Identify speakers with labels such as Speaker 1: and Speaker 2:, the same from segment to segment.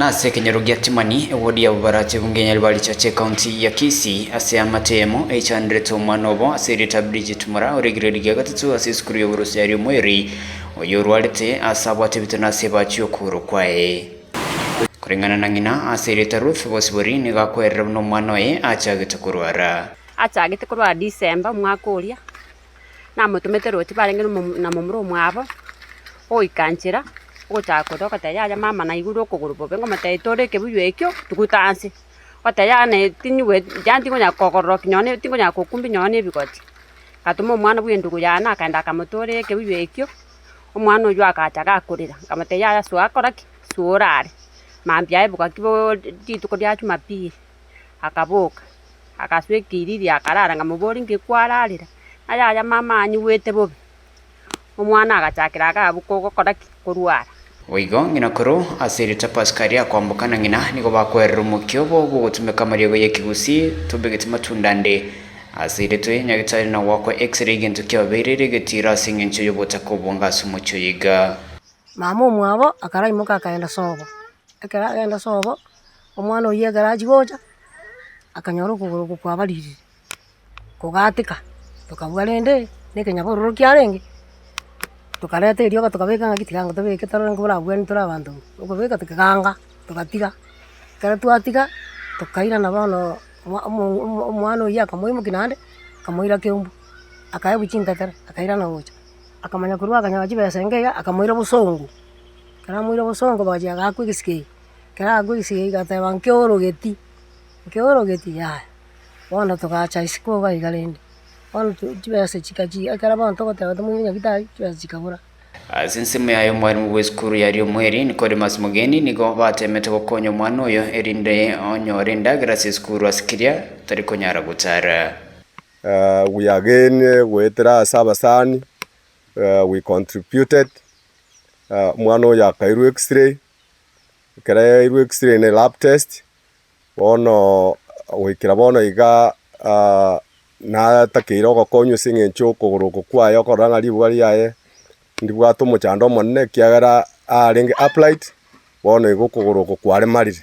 Speaker 1: nase kinyarugia timani wodi ya Bubarati bungenya libali chache county ya Kisii ase amatemo echandreto mwanobo asirita Bridget Mura uri grade ya gatatu asiskuru ya Burusari mweri oyorwalete asabwate bitanase bachyo kuro kwae kuringana na ngina asirita Ruth Bosibori ni gakwerera no mwanoe achagite kurwara
Speaker 2: December mwaka uria na mutumete roti barenge na mumuro mwabo oikanchira gochako dokataya mama na iguru kuguru bengo mataitore kebuyo ekyo tukutanse otaya ne tinywe janti ngonya kokoro kinyone tingonya kokumbi nyone bikoti katumo mwana bwendugu yana kanda kamutore kebuyo ekyo omwana oyo akachaga akurira kamataya yaso akoraki suorare mambya ebuka kibo dituko lya Jumapili akaboka akaswekiriri akarara ngamubori ngikwararira aya mama anyuwete bobe omwana agachakira akabuko gokoraki kurwara
Speaker 1: Oigo ngina koro asirita Pascaria kwambukana ngina nigo bakwerera umukyo bo gutumika marigo yekigusi tubegete matundande asiritwe nyagitari na wako x-ray gintu kyaberere getira singencho yobota kubonga sumucyo yiga
Speaker 3: mama omwabo akarayimuka akaenda sobo omwana oye garaji goja akanyoro kuguru kwabariri kugatika tukabwarende nekenyabororo kyarenge tukarete irio tukabeka ngagitiranga tubeke taranga bura bweni tura abantu ukubeka tukaganga tukatiga kare twatiga tukaira na bano omwana oya kamoimo kinande kamoira kyombu akaye buchinga tara akaira na ocha akamanya kurwa kanyaji besengega akamoira busongo kara moira busongo baje agakwigisike kara agwigisike gataba nkiorogeti ya wana tukacha isiko baigalende wano tubese chikaji akara bantu gotaba tumunya gitari tubese chikabura
Speaker 1: Sinsemu yayo mwarimu w'eskuru yari omweri Nicodemus Mugeni nigo batemete gokonya omwana oyo erinde onyore ndagira seskuru asikiria tariko nyara gutara
Speaker 4: we again wetera sabasani we contributed mwana oyo akairu x-ray kare iru x-ray ne lab test ono wikira bono iga na takiro gokonyo singencho kuguru kwayo koranga libwari yaye ndibwato muchando monne kiagara arenge applied bono igukuguru kware marire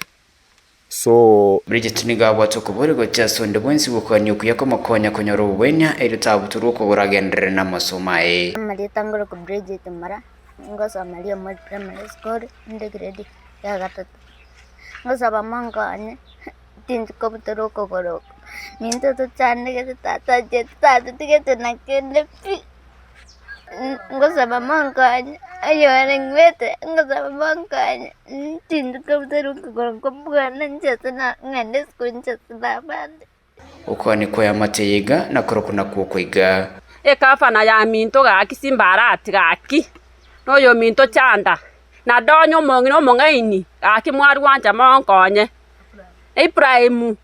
Speaker 4: so
Speaker 1: Bridget niga bwato kubore gocha sonde bwensi bukwanyo kuyako makonya konyoro bwenya eritabuturu kuguragendere na masomae
Speaker 5: Maria tangoro ku Bridget Mura ngosa Maria mo primary school inde grade ya gatatu ngosa bamanganye tinzi ko buturu kuguru minto to chande ke tata jetta tige nakende pi ngosa bamanganye ayo arengwete ngosa bamanganye tinzi ko buturu kuguru ko bwana njatana ngande school njatana bande
Speaker 1: uko niko yamateyega nakoro kuna kukoiga
Speaker 2: ekafana ya minto gaki simbarati gaki noyo minto chanda na donyo mongino mongaini gaki mwaru wanja monkonye Ibrahim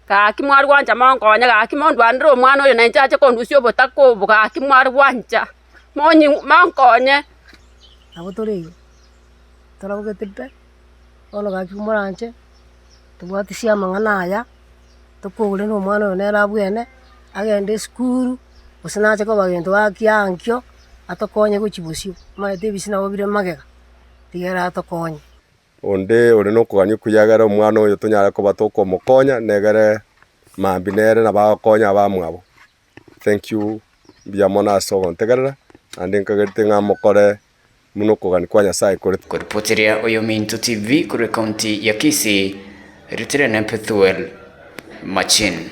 Speaker 2: gaki mwaru wanja monkonye gaki mondwandro omwana oyo nanjaje kondusyo botakobo gaki mwaru wanja monyi monkonye
Speaker 3: abotore tarabugetipe ono gaki muranje tubwati sia mangana aya tukugule no mwana oyo nera bwene agende skuru usinaje ko bagendo akiankyo atokonye guchibusyo maete bisina obire magega tigera atokonye
Speaker 4: onde ore no kuganyu kuyagara omwana oyo tonyara ko batoko mokonya negere mambinere na bakonya bamwabo thank you biamona so ntegerera ande nkagerte ngamokore muno kugani kwa Nyasaye
Speaker 1: kuripoteria oyo Minto TV kuri county ya Kisii Ritire na Pethuel Machin.